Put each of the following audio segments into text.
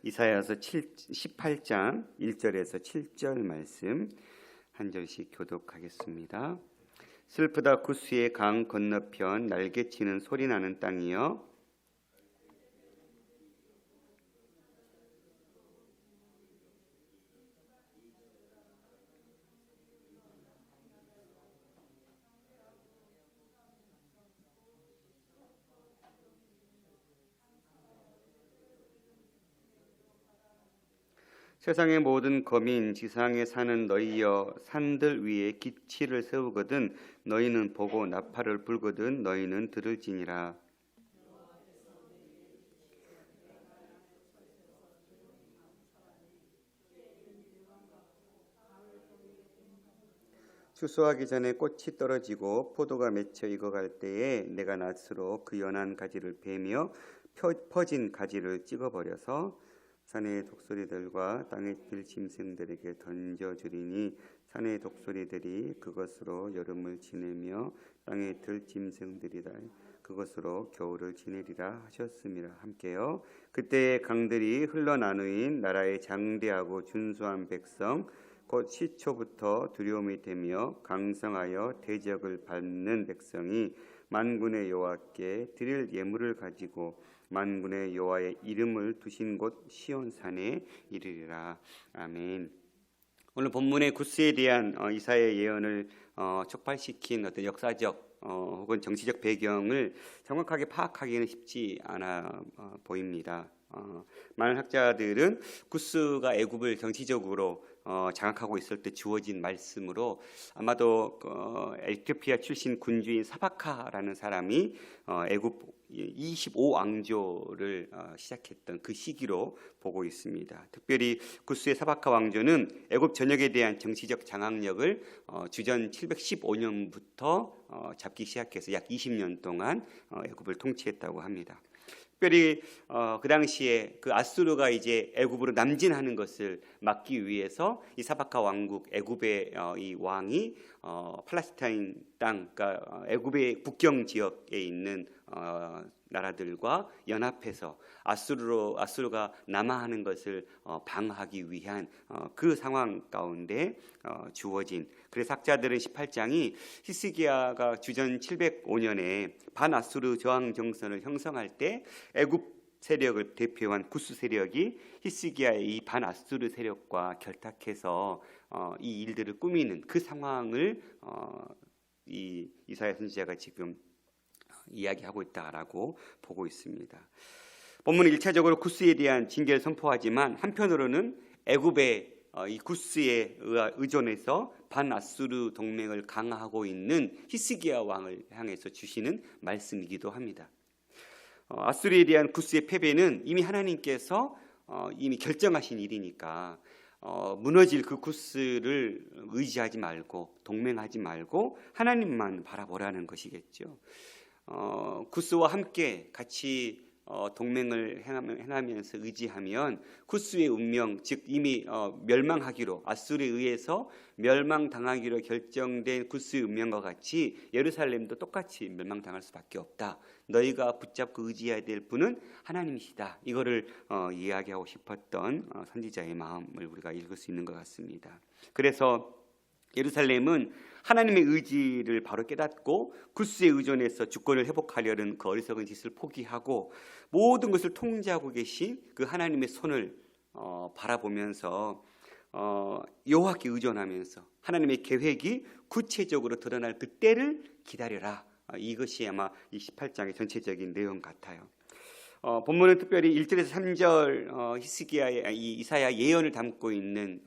이사야서 18장 1절에서 7절 말씀 한 절씩 교독하겠습니다. 슬프다 구스의 강 건너편 날개치는 소리나는 땅이여, 세상의 모든 거민 지상에 사는 너희여, 산들 위에 기치를 세우거든 너희는 보고 나팔을 불거든 너희는 들을지니라. 추수하기 전에 꽃이 떨어지고 포도가 맺혀 익어갈 때에 내가 낫으로 그 연한 가지를 베며 퍼진 가지를 찍어버려서 산의 독수리들과 땅의 들짐승들에게 던져주리니 산의 독수리들이 그것으로 여름을 지내며 땅의 들짐승들이다 그것으로 겨울을 지내리라 하셨음이라. 함께요. 그때의 강들이 흘러나누인 나라의 장대하고 준수한 백성 곧 시초부터 두려움이 되며 강성하여 대적을 받는 백성이 만군의 여호와께 드릴 예물을 가지고 만군의 여호와의 이름을 두신 곳 시온산에 이르리라. 아멘. 오늘 본문의 구스에 대한 이사야의 예언을 촉발시킨 어떤 역사적 혹은 정치적 배경을 정확하게 파악하기는 쉽지 않아 보입니다. 많은 학자들은 구스가 애굽을 정치적으로 장악하고 있을 때 주어진 말씀으로 아마도 에티오피아 출신 군주인 사바카라는 사람이 애굽 25왕조를 시작했던 그 시기로 보고 있습니다. 특별히 구스의 사바카 왕조는 애굽 전역에 대한 정치적 장악력을 주전 715년부터 잡기 시작해서 약 20년 동안 애굽을 통치했다고 합니다. 특별히 그 당시에 그 아수르가 이제 애굽으로 남진하는 것을 막기 위해서 이 사바카 왕국 애굽의 이 왕이 팔레스타인 땅, 그러니까 애굽의 국경 지역에 있는 나라들과 연합해서 아수르가 남하하는 것을 방어하기 위한 그 상황 가운데 주어진, 그래서 학자들은 18장이 히스기야가 주전 705년에 반아수르 저항 정선을 형성할 때 애굽 세력을 대표한 구스 세력이 히스기야의 이 반아수르 세력과 결탁해서 이 일들을 꾸미는 그 상황을 이 이사야 선지자가 지금 이야기하고 있다라고 보고 있습니다. 본문은 1차적으로 구스에 대한 징계를 선포하지만 한편으로는 애굽의 이 구스에 의존해서 반아수르 동맹을 강화하고 있는 히스기야 왕을 향해서 주시는 말씀이기도 합니다. 아수르에 대한 구스의 패배는 이미 하나님께서 이미 결정하신 일이니까 무너질 그 구스를 의지하지 말고 동맹하지 말고 하나님만 바라보라는 것이겠죠. 구스와 함께 같이 동맹을 행하면서 의지하면 구스의 운명, 즉 이미 멸망하기로, 아수르에 의해서 멸망당하기로 결정된 구스의 운명과 같이 예루살렘도 똑같이 멸망당할 수밖에 없다. 너희가 붙잡고 의지해야 될 분은 하나님이시다. 이거를 이야기하고 싶었던 선지자의 마음을 우리가 읽을 수 있는 것 같습니다. 그래서 예루살렘은 하나님의 의지를 바로 깨닫고 구스에 의존해서 주권을 회복하려는 그 어리석은 짓을 포기하고 모든 것을 통제하고 계신 그 하나님의 손을 바라보면서 여호와께 의존하면서 하나님의 계획이 구체적으로 드러날 그때를 기다려라. 이것이 아마 이 18장의 전체적인 내용 같아요. 본문은 특별히 1절에서 3절 히스기야의 이 이사야 예언을 담고 있는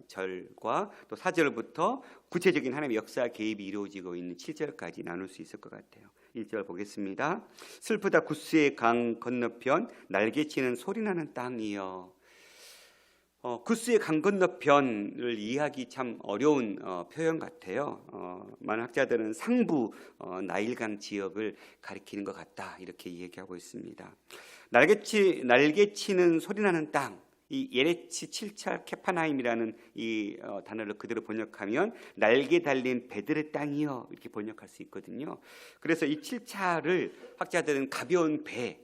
절과 또 4절부터 구체적인 하나님의 역사 개입이 이루어지고 있는 7절까지 나눌 수 있을 것 같아요. 1절 보겠습니다. 슬프다 구스의 강 건너편 날개치는 소리나는 땅이여. 구스의 강 건너편을 이해하기 참 어려운 표현 같아요. 많은 학자들은 상부 나일강 지역을 가리키는 것 같다 이렇게 얘기하고 있습니다. 날개치는 소리나는 땅, 이 예레치 7차 케파나임이라는 이 단어를 그대로 번역하면 날개 달린 배들의 땅이요 이렇게 번역할 수 있거든요. 그래서 이 7차를 학자들은 가벼운 배,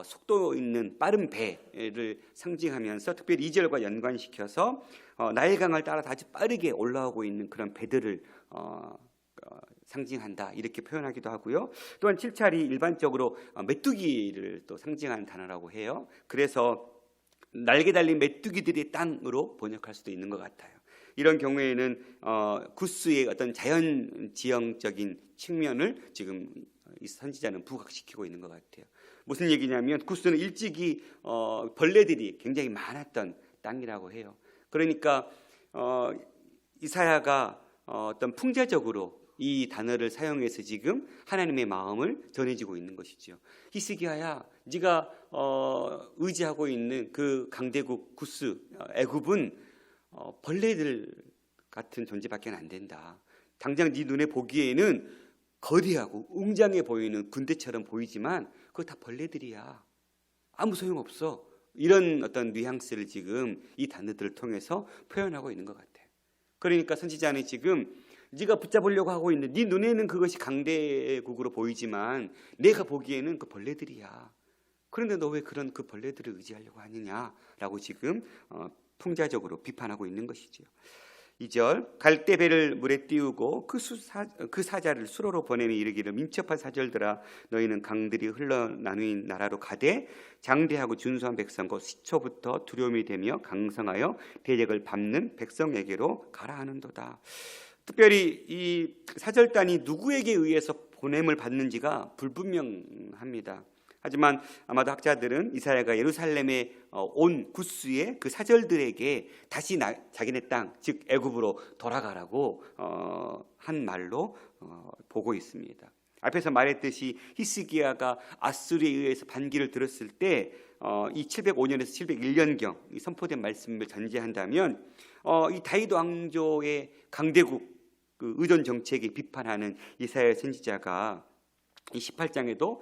속도 있는 빠른 배를 상징하면서 특별히 2절과 연관시켜서 나일강을 따라서 아주 빠르게 올라오고 있는 그런 배들을 상징한다 이렇게 표현하기도 하고요. 또한 7절이 일반적으로 메뚜기를 또 상징하는 단어라고 해요. 그래서 날개 달린 메뚜기들의 땅으로 번역할 수도 있는 것 같아요. 이런 경우에는 구스의 어떤 자연 지형적인 측면을 지금 이 선지자는 부각시키고 있는 것 같아요. 무슨 얘기냐면 구스는 일찍이 벌레들이 굉장히 많았던 땅이라고 해요. 그러니까 이사야가 어떤 풍자적으로 이 단어를 사용해서 지금 하나님의 마음을 전해지고 있는 것이죠. 히스기야야, 네가 의지하고 있는 그 강대국 구스 애굽은 벌레들 같은 존재밖에 안 된다. 당장 네 눈에 보기에는 거대하고 웅장해 보이는 군대처럼 보이지만 그거 다 벌레들이야. 아무 소용없어. 이런 어떤 뉘앙스를 지금 이 단어들을 통해서 표현하고 있는 것 같아요. 그러니까 선지자는 지금 네가 붙잡으려고 하고 있는 네 눈에는 그것이 강대국으로 보이지만 내가 보기에는 그 벌레들이야. 그런데 너 왜 그런 그 벌레들을 의지하려고 하느냐라고 지금 풍자적으로 비판하고 있는 것이죠. 2절 갈대배를 물에 띄우고 그 사자를 수로로 보내니 이르기를 민첩한 사절들아 너희는 강들이 흘러나누인 나라로 가되 장대하고 준수한 백성 곧 시초부터 두려움이 되며 강성하여 대적을 밟는 백성에게로 가라 하는도다. 특별히 이 사절단이 누구에게 의해서 보냄을 받는지가 불분명합니다. 하지만 아마도 학자들은 이사야가 예루살렘에 온 구스의 그 사절들에게 다시 자기네 땅, 즉 애굽으로 돌아가라고 한 말로 보고 있습니다. 앞에서 말했듯이 히스기야가 아수르에 의해서 반기를 들었을 때 이 705년에서 701년경 이 선포된 말씀을 전제한다면 이 다윗 왕조의 강대국 그 의존 정책에 비판하는 이사야 선지자가 이 18장에도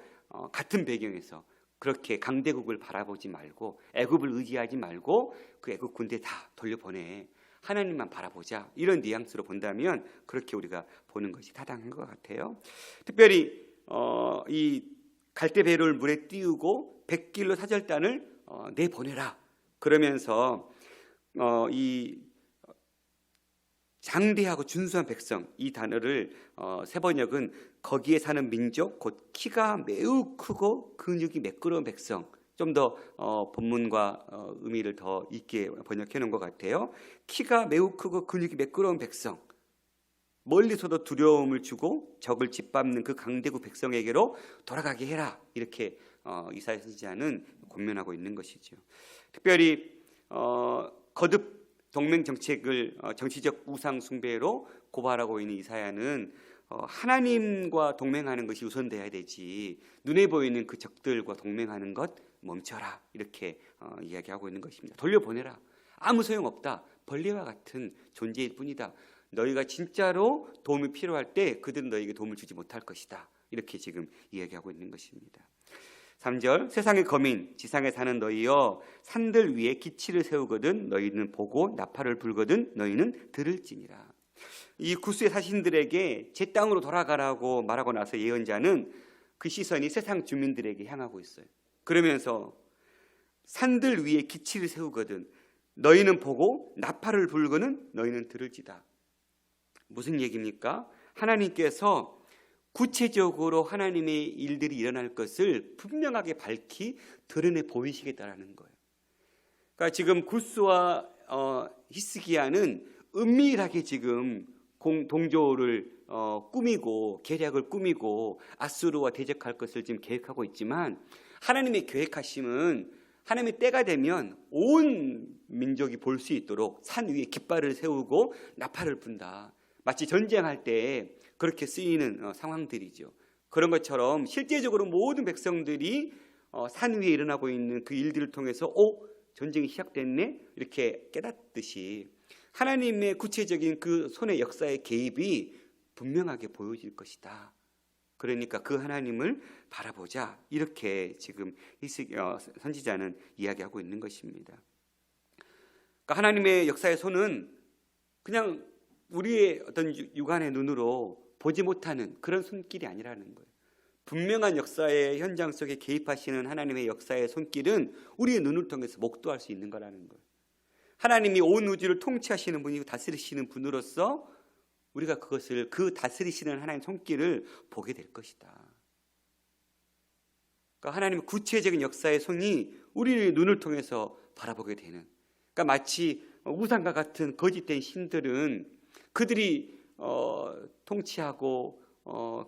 같은 배경에서 그렇게 강대국을 바라보지 말고 애굽을 의지하지 말고 그 애굽 군대 다 돌려보내 하나님만 바라보자 이런 뉘앙스로 본다면 그렇게 우리가 보는 것이 타당한 것 같아요. 특별히 이 갈대배를 물에 띄우고 100길로 사절단을 내보내라 그러면서 이 장대하고 준수한 백성 이 단어를 세번역은 거기에 사는 민족 곧 키가 매우 크고 근육이 매끄러운 백성 좀 더 본문과 의미를 더 있게 번역해 놓은 것 같아요. 키가 매우 크고 근육이 매끄러운 백성 멀리서도 두려움을 주고 적을 짓밟는 그 강대국 백성에게로 돌아가게 해라 이렇게 이사야 선지자는 권면하고 있는 것이죠. 특별히 거듭 동맹 정책을 정치적 우상 숭배로 고발하고 있는 이사야는 하나님과 동맹하는 것이 우선돼야 되지 눈에 보이는 그 적들과 동맹하는 것 멈춰라 이렇게 이야기하고 있는 것입니다. 돌려보내라. 아무 소용없다. 벌레와 같은 존재일 뿐이다. 너희가 진짜로 도움이 필요할 때 그들은 너희에게 도움을 주지 못할 것이다. 이렇게 지금 이야기하고 있는 것입니다. 3절 세상의 거민 지상에 사는 너희여 산들 위에 기치를 세우거든 너희는 보고 나팔을 불거든 너희는 들을지니라. 이 구스의 사신들에게 제 땅으로 돌아가라고 말하고 나서 예언자는 그 시선이 세상 주민들에게 향하고 있어요. 그러면서 산들 위에 기치를 세우거든 너희는 보고 나팔을 불거든 너희는 들을지다. 무슨 얘기입니까? 하나님께서 구체적으로 하나님의 일들이 일어날 것을 분명하게 밝히 드러내 보이시겠다라는 거예요. 그러니까 지금 구스와 히스기야는 은밀하게 지금 동조를 꾸미고 계략을 꾸미고 아수르와 대적할 것을 지금 계획하고 있지만 하나님의 계획하심은 하나님의 때가 되면 온 민족이 볼 수 있도록 산 위에 깃발을 세우고 나팔을 분다. 마치 전쟁할 때 그렇게 쓰이는 상황들이죠. 그런 것처럼 실제적으로 모든 백성들이 산 위에 일어나고 있는 그 일들을 통해서 전쟁이 시작됐네 이렇게 깨닫듯이 하나님의 구체적인 그 손의 역사의 개입이 분명하게 보여질 것이다. 그러니까 그 하나님을 바라보자 이렇게 지금 선지자는 이야기하고 있는 것입니다. 그러니까 하나님의 역사의 손은 그냥 우리의 어떤 육안의 눈으로 보지 못하는 그런 손길이 아니라는 거예요. 분명한 역사의 현장 속에 개입하시는 하나님의 역사의 손길은 우리의 눈을 통해서 목도할 수 있는 거라는 거예요. 하나님이 온 우주를 통치하시는 분이고 다스리시는 분으로서 우리가 그것을, 그 다스리시는 하나님의 손길을 보게 될 것이다. 그러니까 하나님의 구체적인 역사의 손이 우리의 눈을 통해서 바라보게 되는, 그러니까 마치 우상과 같은 거짓된 신들은 그들이 통치하고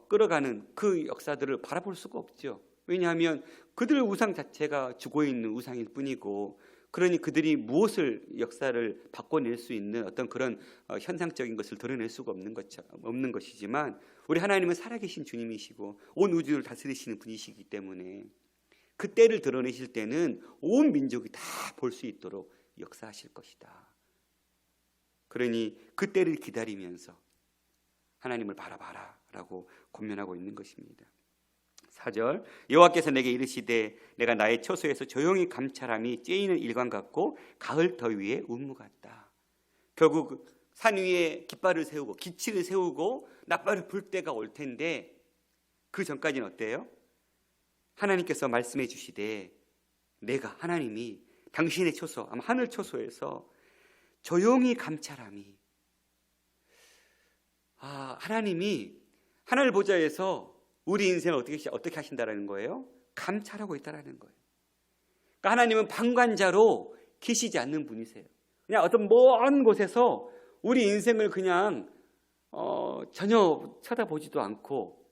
끌어가는 그 역사들을 바라볼 수가 없죠. 왜냐하면 그들 우상 자체가 죽어 있는 우상일 뿐이고, 그러니 그들이 무엇을 역사를 바꿔낼 수 있는 어떤 그런 현상적인 것을 드러낼 수가 없는 것이지만, 우리 하나님은 살아계신 주님이시고 온 우주를 다스리시는 분이시기 때문에 그 때를 드러내실 때는 온 민족이 다 볼 수 있도록 역사하실 것이다. 그러니 그 때를 기다리면서 하나님을 바라봐라 라고 권면하고 있는 것입니다. 4절, 여호와께서 내게 이르시되 내가 나의 처소에서 조용히 감찰함이 쬐이는 일광 같고 가을 더위에 운무 같다. 결국 산 위에 깃발을 세우고 기치를 세우고 나팔을 불 때가 올 텐데, 그 전까지는 어때요? 하나님께서 말씀해 주시되 내가, 하나님이 당신의 처소, 아마 하늘 처소에서 조용히 감찰함이, 하나님이 하늘 보좌에서 우리 인생을 어떻게 하신다라는 거예요? 감찰하고 있다라는 거예요. 그러니까 하나님은 방관자로 계시지 않는 분이세요. 그냥 어떤 먼 곳에서 우리 인생을 그냥 전혀 쳐다보지도 않고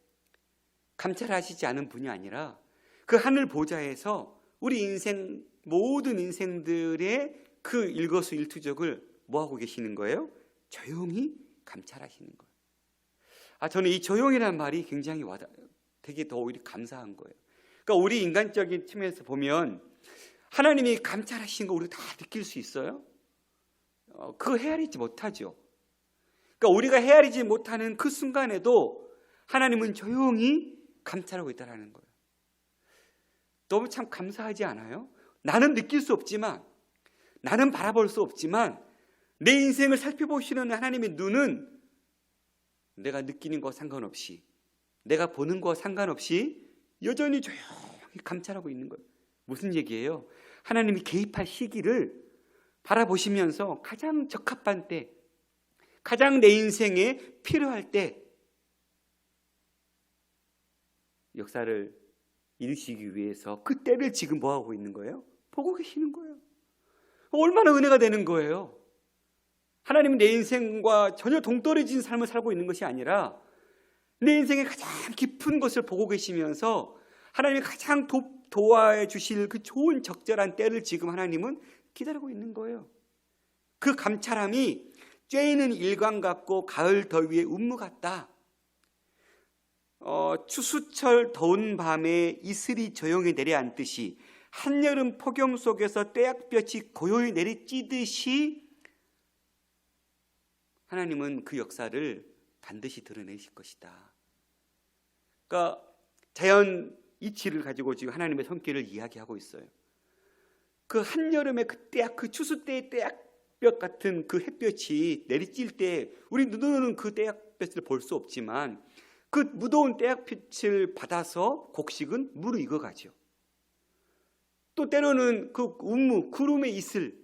감찰하시지 않은 분이 아니라 그 하늘 보좌에서 우리 인생, 모든 인생들의 그 일거수일투족을 뭐하고 계시는 거예요? 조용히 감찰하시는 거예요. 저는 이 조용이라는 말이 굉장히 되게 더 오히려 감사한 거예요. 그러니까 우리 인간적인 측면에서 보면 하나님이 감찰하신 거 우리가 다 느낄 수 있어요? 그거 헤아리지 못하죠. 그러니까 우리가 헤아리지 못하는 그 순간에도 하나님은 조용히 감찰하고 있다는 거예요. 너무 참 감사하지 않아요? 나는 느낄 수 없지만, 나는 바라볼 수 없지만 내 인생을 살펴보시는 하나님의 눈은 내가 느끼는 것과 상관없이, 내가 보는 것과 상관없이 여전히 조용히 감찰하고 있는 거예요. 무슨 얘기예요? 하나님이 개입할 시기를 바라보시면서 가장 적합한 때, 가장 내 인생에 필요할 때 역사를 이루시기 위해서 그 때를 지금 뭐하고 있는 거예요? 보고 계시는 거예요. 얼마나 은혜가 되는 거예요. 하나님은 내 인생과 전혀 동떨어진 삶을 살고 있는 것이 아니라 내 인생의 가장 깊은 것을 보고 계시면서 하나님이 가장 도와해 주실 그 좋은 적절한 때를 지금 하나님은 기다리고 있는 거예요. 그 감찰함이 쬐이는 일광 같고 가을 더위에 운무 같다. 추수철 더운 밤에 이슬이 조용히 내려앉듯이, 한여름 폭염 속에서 떼약볕이 고요히 내리찌듯이 하나님은 그 역사를 반드시 드러내실 것이다. 그러니까 자연 이치를 가지고 지금 하나님의 손길을 이야기하고 있어요. 그 한여름에 그 추수 때의 떼약볕 같은 그 햇볕이 내리찔 때 우리 눈으로는 그 떼약볕을 볼 수 없지만 그 무더운 떼약빛을 받아서 곡식은 무르익어가죠. 또 때로는 그 운무, 구름의 이슬,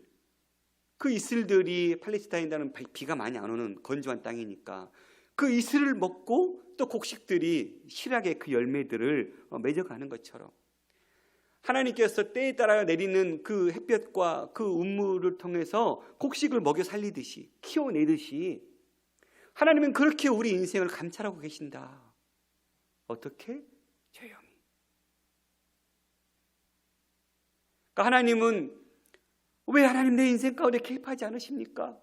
그 이슬들이 팔레스타인에는 비가 많이 안 오는 건조한 땅이니까 그 이슬을 먹고 또 곡식들이 실하게 그 열매들을 맺어가는 것처럼, 하나님께서 때에 따라 내리는 그 햇볕과 그 운무를 통해서 곡식을 먹여 살리듯이, 키워내듯이 하나님은 그렇게 우리 인생을 감찰하고 계신다. 어떻게? 조용히. 그러니까 하나님은 왜 하나님 내 인생 가운데 개입하지 않으십니까?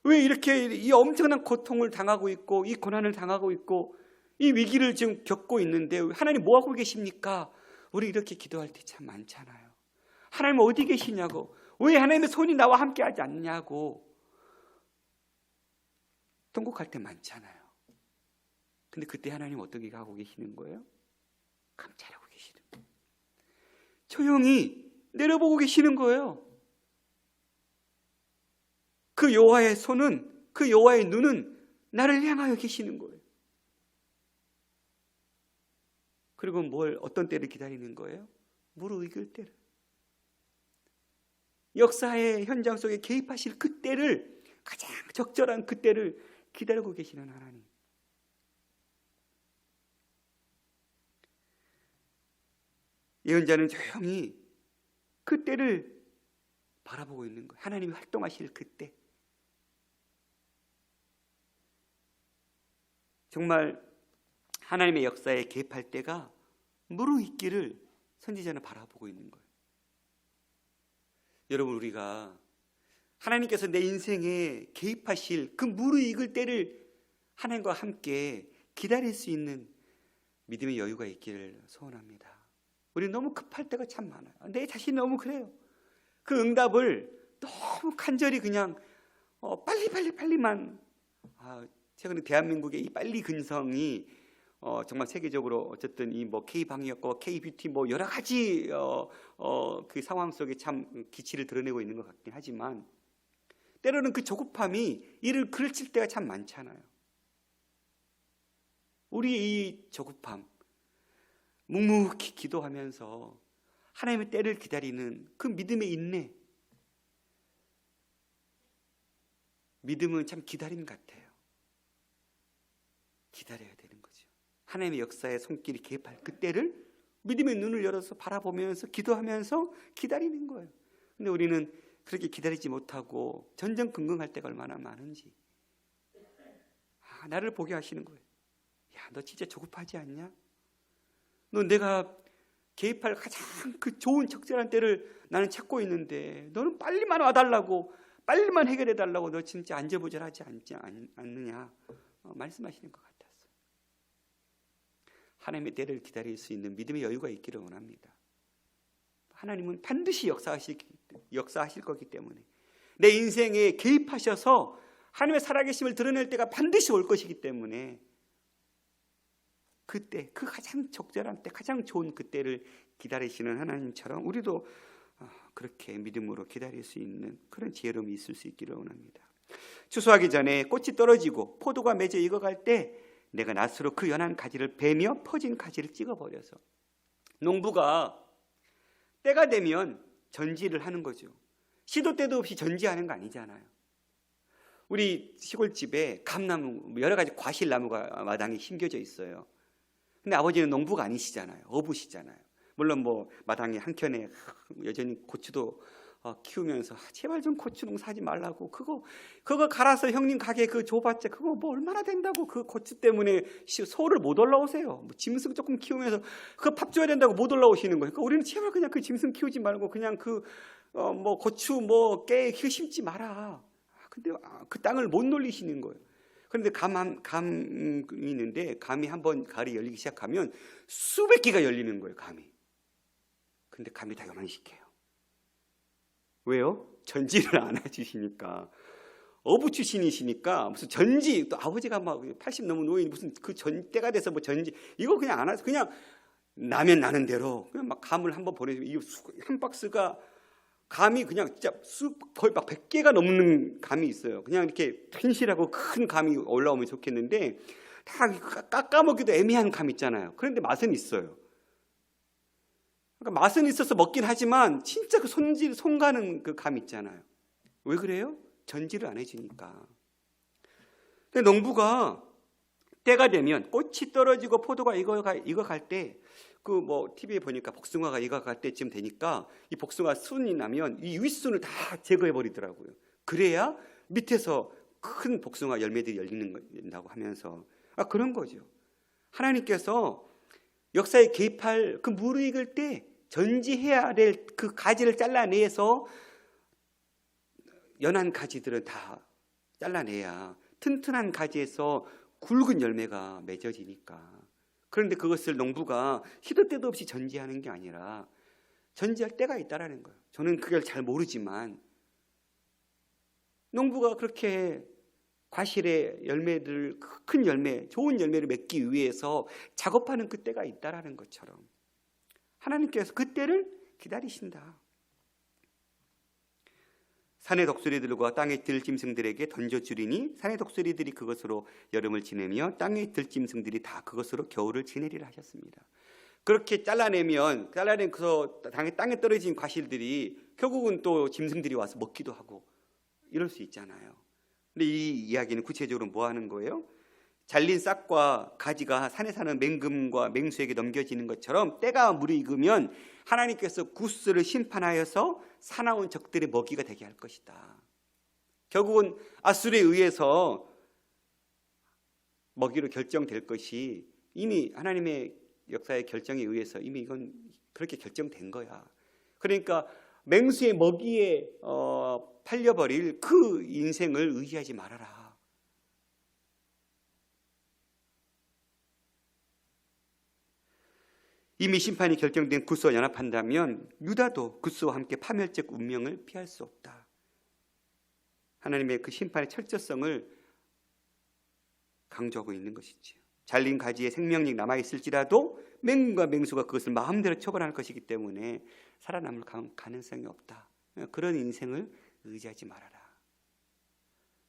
왜 이렇게 이 엄청난 고통을 당하고 있고 이 고난을 당하고 있고 이 위기를 지금 겪고 있는데 하나님 뭐 하고 계십니까? 우리 이렇게 기도할 때 참 많잖아요. 하나님 어디 계시냐고, 왜 하나님의 손이 나와 함께 하지 않냐고 통곡할 때 많잖아요. 근데 그때 하나님 어떻게 하고 계시는 거예요? 감찰하고 계시는 거예요. 조용히 내려보고 계시는 거예요. 그 여호와의 손은, 그 여호와의 눈은 나를 향하여 계시는 거예요. 그리고 어떤 때를 기다리는 거예요? 무르익을 때를. 역사의 현장 속에 개입하실 그 때를, 가장 적절한 그 때를 기다리고 계시는 하나님. 예언자는 조용히 그 때를 바라보고 있는 거예요. 하나님이 활동하실 그 때. 정말 하나님의 역사에 개입할 때가 무르익기를 선지자는 바라보고 있는 거예요. 여러분, 우리가 하나님께서 내 인생에 개입하실 그 무르익을 때를 하나님과 함께 기다릴 수 있는 믿음의 여유가 있기를 소원합니다. 우리 너무 급할 때가 참 많아요. 내 자신이 너무 그래요. 그 응답을 너무 간절히 그냥 빨리만. 최근에 대한민국의 이 빨리 근성이 정말 세계적으로 어쨌든 이 K-방역과 K-뷰티 여러 가지 그 상황 속에 참 기치를 드러내고 있는 것 같긴 하지만, 때로는 그 조급함이 이를 그르칠 때가 참 많잖아요. 우리의 이 조급함, 묵묵히 기도하면서 하나님의 때를 기다리는 그 믿음의 인내. 믿음은 참 기다림 같아요. 기다려야 되는 거죠. 하나님의 역사의 손길이 개입할 그때를 믿음의 눈을 열어서 바라보면서 기도하면서 기다리는 거예요. 근데 우리는 그렇게 기다리지 못하고 전전긍긍할 때가 얼마나 많은지. 나를 보게 하시는 거예요. 야, 너 진짜 조급하지 않냐? 너 내가 개입할 가장 그 좋은 적절한 때를 나는 찾고 있는데 너는 빨리만 와달라고, 빨리만 해결해달라고 너 진짜 안절부절하지 않느냐 말씀하시는 것 같았어요. 하나님의 때를 기다릴 수 있는 믿음의 여유가 있기를 원합니다. 하나님은 반드시 역사하실 거기 때문에 내 인생에 개입하셔서 하나님의 살아계심을 드러낼 때가 반드시 올 것이기 때문에 그때, 그 가장 적절한 때, 가장 좋은 그때를 기다리시는 하나님처럼 우리도 그렇게 믿음으로 기다릴 수 있는 그런 지혜로움이 있을 수 있기를 원합니다. 추수하기 전에 꽃이 떨어지고 포도가 맺어 익어갈 때 내가 낫으로 그 연한 가지를 베며 퍼진 가지를 찍어버려서. 농부가 때가 되면 전지를 하는 거죠. 시도 때도 없이 전지하는 거 아니잖아요. 우리 시골집에 감나무, 여러 가지 과실나무가 마당에 심겨져 있어요. 근데 아버지는 농부가 아니시잖아요. 어부시잖아요. 물론 마당에 한켠에 여전히 고추도 키우면서 제발 좀 고추 농사하지 말라고, 그거 갈아서 형님 가게 그 줘봤자 그거 얼마나 된다고, 그 고추 때문에 소를 못 올라오세요. 짐승 조금 키우면서 그거 밥 줘야 된다고 못 올라오시는 거예요. 그러니까 우리는 제발 그냥 그 짐승 키우지 말고 그냥 고추 깨 심지 마라. 근데 그 땅을 못 놀리시는 거예요. 그런데 감이 있는데, 감이 한번 가을이 열리기 시작하면 수백 개가 열리는 거예요, 감이. 근데 감이 다 요만시켜요. 왜요? 전지를 안 해주시니까. 어부 출신이시니까 무슨 전지, 또 아버지가 80 넘은 노인 무슨 그 때가 돼서 전지, 이거 그냥 안 하세요. 그냥 나면 나는 대로 그냥 감을 한번 보내주면 이 한 박스가 감이 그냥 진짜 거의 100개가 넘는 감이 있어요. 그냥 이렇게 튼실하고 큰 감이 올라오면 좋겠는데 다 깎아먹기도 애매한 감 있잖아요. 그런데 맛은 있어요. 그러니까 맛은 있어서 먹긴 하지만 진짜 그 손 가는 그 감 있잖아요. 왜 그래요? 전지를 안 해주니까. 근데 농부가 때가 되면 꽃이 떨어지고 포도가 익어갈 때, TV에 보니까 복숭아가 익어갈 때쯤 되니까 이 복숭아 순이 나면 이 윗순을 다 제거해 버리더라고요. 그래야 밑에서 큰 복숭아 열매들이 열린다고 하면서 그런 거죠. 하나님께서 역사에 개입할 그 무르익을 때 전지해야 될 그 가지를 잘라내서 연한 가지들은 다 잘라내야 튼튼한 가지에서 굵은 열매가 맺어지니까. 그런데 그것을 농부가 시도 때도 없이 전지하는 게 아니라 전지할 때가 있다라는 거예요. 저는 그걸 잘 모르지만 농부가 그렇게 과실의 열매들, 큰 열매, 좋은 열매를 맺기 위해서 작업하는 그 때가 있다라는 것처럼 하나님께서 그 때를 기다리신다. 산의 독수리들과 땅의 들짐승들에게 던져주리니 산의 독수리들이 그것으로 여름을 지내며 땅의 들짐승들이 다 그것으로 겨울을 지내리라 하셨습니다. 그렇게 잘라내면 그 땅에 떨어진 과실들이 결국은 또 짐승들이 와서 먹기도 하고 이럴 수 있잖아요. 근데 이 이야기는 구체적으로 뭐 하는 거예요? 잘린 싹과 가지가 산에 사는 맹금과 맹수에게 넘겨지는 것처럼 때가 무르익으면 하나님께서 구스를 심판하여서 사나운 적들의 먹이가 되게 할 것이다. 결국은 아수르에 의해서 먹이로 결정될 것이 이미 하나님의 역사의 결정에 의해서 이미 이건 그렇게 결정된 거야. 그러니까 맹수의 먹이에 팔려버릴 그 인생을 의지하지 말아라. 이미 심판이 결정된 구스와 연합한다면 유다도 구스와 함께 파멸적 운명을 피할 수 없다. 하나님의 그 심판의 철저성을 강조하고 있는 것이지요. 잘린 가지에 생명력 남아있을지라도 맹금과 맹수가 그것을 마음대로 처벌할 것이기 때문에 살아남을 가능성이 없다. 그런 인생을 의지하지 말아라.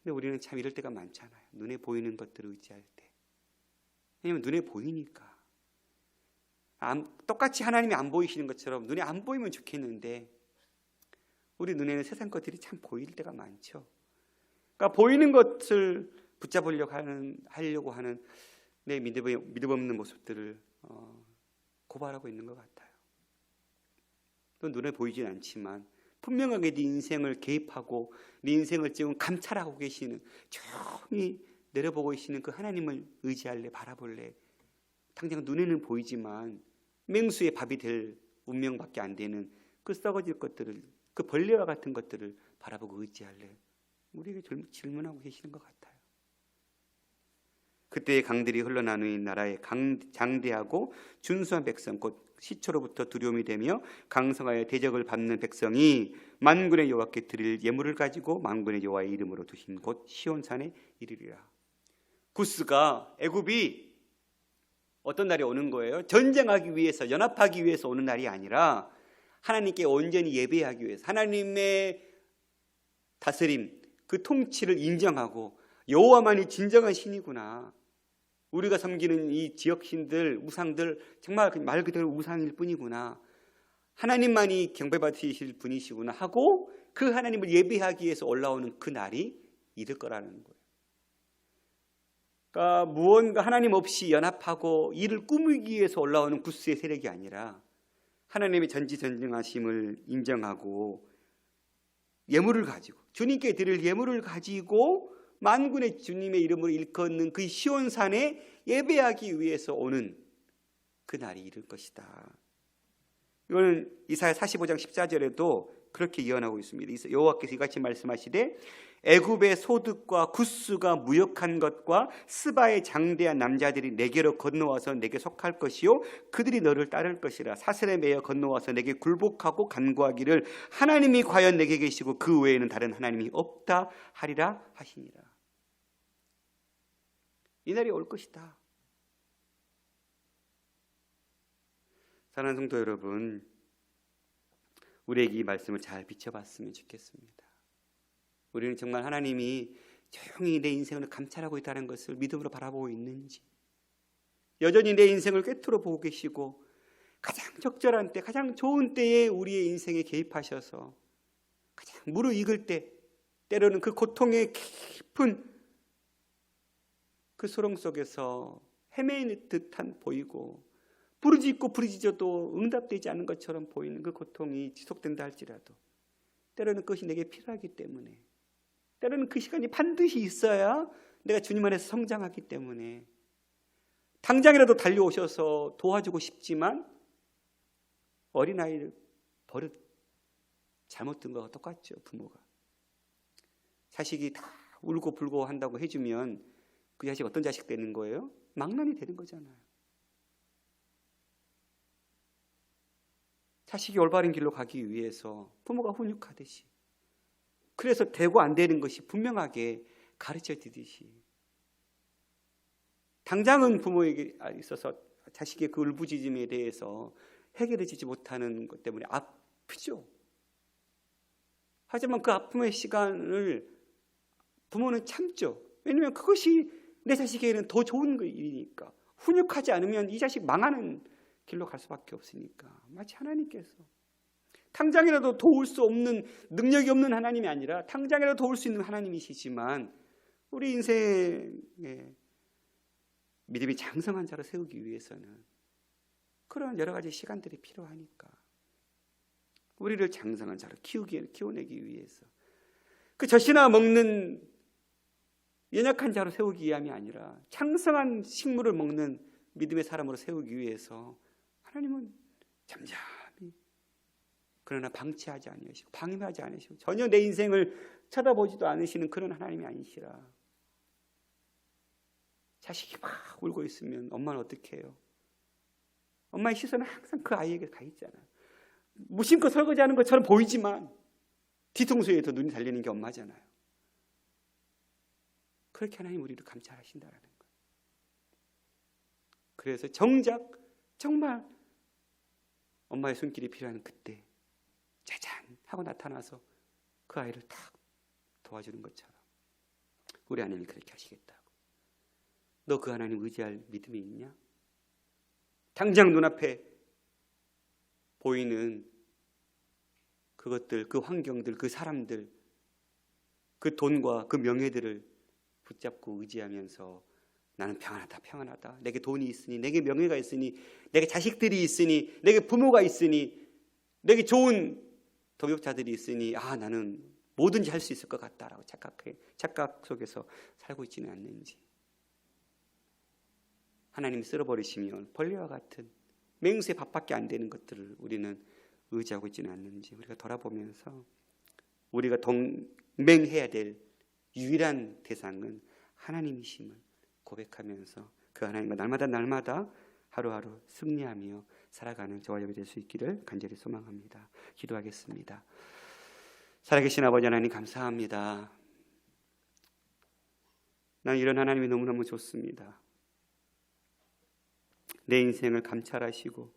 근데 우리는 참 이럴 때가 많잖아요. 눈에 보이는 것들을 의지할 때. 왜냐하면 눈에 보이니까. 똑같이 하나님이 안 보이시는 것처럼 눈에 안 보이면 좋겠는데 우리 눈에는 세상 것들이 참 보일 때가 많죠. 그러니까 보이는 것을 붙잡으려고 하는 내 믿음 없는 모습들을 고발하고 있는 것 같아요. 또 눈에 보이진 않지만 분명하게 네 인생을 개입하고 네 인생을 지금 감찰하고 계시는, 조용히 내려보고 계시는 그 하나님을 의지할래, 바라볼래. 당장 눈에는 보이지만 맹수의 밥이 될 운명밖에 안 되는 그 썩어질 것들을, 그 벌레와 같은 것들을 바라보고 의지할래. 우리에게 질문하고 계시는 것 같아요. 그때의 강들이 흘러나누는 나라의 장대하고 준수한 백성, 곧 시초로부터 두려움이 되며 강성하여 대적을 받는 백성이 만군의 여호와께 드릴 예물을 가지고 만군의 여호와의 이름으로 두신 곳 시온산에 이르리라. 구스가, 애굽이 어떤 날이 오는 거예요? 전쟁하기 위해서, 연합하기 위해서 오는 날이 아니라 하나님께 온전히 예배하기 위해서, 하나님의 다스림, 그 통치를 인정하고 여호와만이 진정한 신이구나. 우리가 섬기는 이 지역신들, 우상들 정말 말 그대로 우상일 뿐이구나. 하나님만이 경배받으실 분이시구나 하고 그 하나님을 예배하기 위해서 올라오는 그 날이 이를 거라는 거예요. 그러니까 무언가 하나님 없이 연합하고 이를 꾸미기 위해서 올라오는 구스의 세력이 아니라 하나님의 전지전능하심을 인정하고 예물을 가지고, 주님께 드릴 예물을 가지고 만군의 주님의 이름으로 일컫는 그 시온산에 예배하기 위해서 오는 그 날이 이를 것이다. 이거는 이사야 45장 14절에도 그렇게 예언하고 있습니다. 여호와께서 이같이 말씀하시되 애굽의 소득과 구스가 무역한 것과 스바의 장대한 남자들이 내게로 건너와서 내게 속할 것이요 그들이 너를 따를 것이라. 사슬에 매여 건너와서 내게 굴복하고 간구하기를 하나님이 과연 내게 계시고 그 외에는 다른 하나님이 없다 하리라 하시니라. 이 날이 올 것이다. 사랑하는 성도 여러분, 우리에게 이 말씀을 잘 비춰봤으면 좋겠습니다. 우리는 정말 하나님이 조용히 내 인생을 감찰하고 있다는 것을 믿음으로 바라보고 있는지, 여전히 내 인생을 꿰뚫어 보고 계시고 가장 적절한 때, 가장 좋은 때에 우리의 인생에 개입하셔서 가장 무르익을 때, 때로는 그 고통의 깊은 그 소롱 속에서 헤매는 듯한 보이고 부르짖고 부르짖어도 응답되지 않는 것처럼 보이는 그 고통이 지속된다 할지라도 때로는 그것이 내게 필요하기 때문에, 때로는 그 시간이 반드시 있어야 내가 주님 안에서 성장하기 때문에 당장이라도 달려오셔서 도와주고 싶지만 어린아이를 버릇 잘못 든 거와 똑같죠. 부모가 자식이 다 울고 불고 한다고 해주면 그 자식 어떤 자식 되는 거예요? 망난이 되는 거잖아요. 자식이 올바른 길로 가기 위해서 부모가 훈육하듯이, 그래서 되고 안 되는 것이 분명하게 가르쳐 주듯이, 당장은 부모에게 있어서 자식의 그 울부짖음에 대해서 해결해 주지 못하는 것 때문에 아프죠. 하지만 그 아픔의 시간을 부모는 참죠. 왜냐하면 그것이 내 자식에게는 더 좋은 일이니까. 훈육하지 않으면 이 자식 망하는 길로 갈 수밖에 없으니까 마치 하나님께서 당장이라도 도울 수 없는 능력이 없는 하나님이 아니라 당장이라도 도울 수 있는 하나님이시지만 우리 인생에 믿음이 장성한 자로 세우기 위해서는 그런 여러 가지 시간들이 필요하니까 우리를 장성한 자로 키워내기 위해서 그 젖이나 먹는 연약한 자로 세우기 위함이 아니라 장성한 식물을 먹는 믿음의 사람으로 세우기 위해서 하나님은 잠잠히 그러나 방치하지 아니하시고 방임하지 않으시고 전혀 내 인생을 쳐다보지도 않으시는 그런 하나님이 아니시라. 자식이 막 울고 있으면 엄마는 어떻게 해요? 엄마의 시선은 항상 그 아이에게 가 있잖아요. 무심코 설거지하는 것처럼 보이지만 뒤통수에 더 눈이 달리는 게 엄마잖아요. 그렇게 하나님 우리를 감찰하신다라는 거예요. 그래서 정작 정말 엄마의 손길이 필요한 그때 짜잔 하고 나타나서 그 아이를 탁 도와주는 것처럼 우리 하나님이 그렇게 하시겠다고. 너 그 하나님 의지할 믿음이 있냐? 당장 눈앞에 보이는 그것들, 그 환경들, 그 사람들, 그 돈과 그 명예들을 붙잡고 의지하면서 나는 평안하다, 평안하다. 내게 돈이 있으니, 내게 명예가 있으니, 내게 자식들이 있으니, 내게 부모가 있으니, 내게 좋은 동역자들이 있으니 나는 뭐든지 할 수 있을 것 같다라고 착각 속에서 살고 있지는 않는지. 하나님이 쓸어버리시면 벌레와 같은 맹수의 밥밖에 안 되는 것들을 우리는 의지하고 있지는 않는지 우리가 돌아보면서 우리가 동맹해야 될 유일한 대상은 하나님이심을 고백하면서 그 하나님과 날마다 하루하루 승리하며 살아가는 저와 여러분이 될 수 있기를 간절히 소망합니다. 기도하겠습니다. 살아계신 아버지 하나님 감사합니다. 난 이런 하나님이 너무너무 좋습니다. 내 인생을 감찰하시고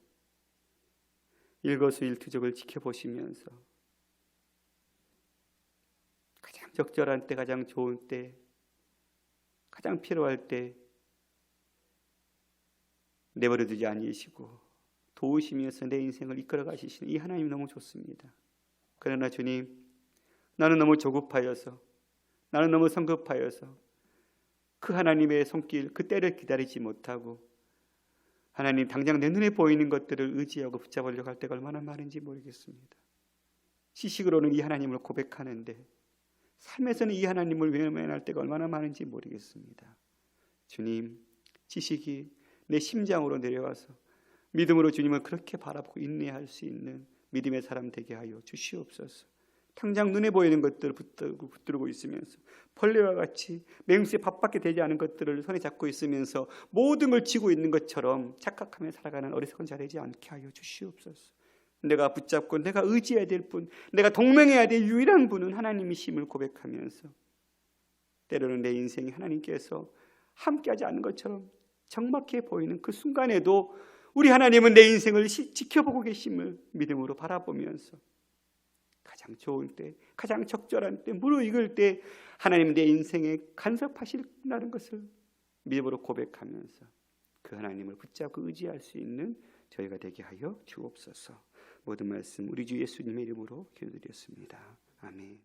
일거수일투족을 지켜보시면서 가장 적절한 때, 가장 좋은 때, 가장 필요할 때 내버려두지 아니시고 도우시면서 내 인생을 이끌어 가시시는 이 하나님 너무 좋습니다. 그러나 주님, 나는 너무 조급하여서, 나는 너무 성급하여서 그 하나님의 손길, 그 때를 기다리지 못하고 하나님 당장 내 눈에 보이는 것들을 의지하고 붙잡으려고 할 때가 얼마나 많은지 모르겠습니다. 지식으로는 이 하나님을 고백하는데 삶에서는 이 하나님을 외면할 때가 얼마나 많은지 모르겠습니다. 주님, 지식이 내 심장으로 내려와서 믿음으로 주님을 그렇게 바라보고 인내할 수 있는 믿음의 사람 되게 하여 주시옵소서. 당장 눈에 보이는 것들을 붙들고 있으면서 벌레와 같이 맹수의 밥밖에 되지 않은 것들을 손에 잡고 있으면서 모든 걸 쥐고 있는 것처럼 착각하며 살아가는 어리석은 자 되지 않게 하여 주시옵소서. 내가 붙잡고 내가 의지해야 될 분, 내가 동맹해야 될 유일한 분은 하나님이심을 고백하면서 때로는 내 인생이 하나님께서 함께하지 않는 것처럼 적막해 보이는 그 순간에도 우리 하나님은 내 인생을 지켜보고 계심을 믿음으로 바라보면서 가장 좋을 때, 가장 적절한 때, 무르익을 때 하나님 내 인생에 간섭하신다는 것을 믿음으로 고백하면서 그 하나님을 붙잡고 의지할 수 있는 저희가 되게 하여 주옵소서. 모든 말씀 우리 주 예수님의 이름으로 기도드렸습니다. 아멘.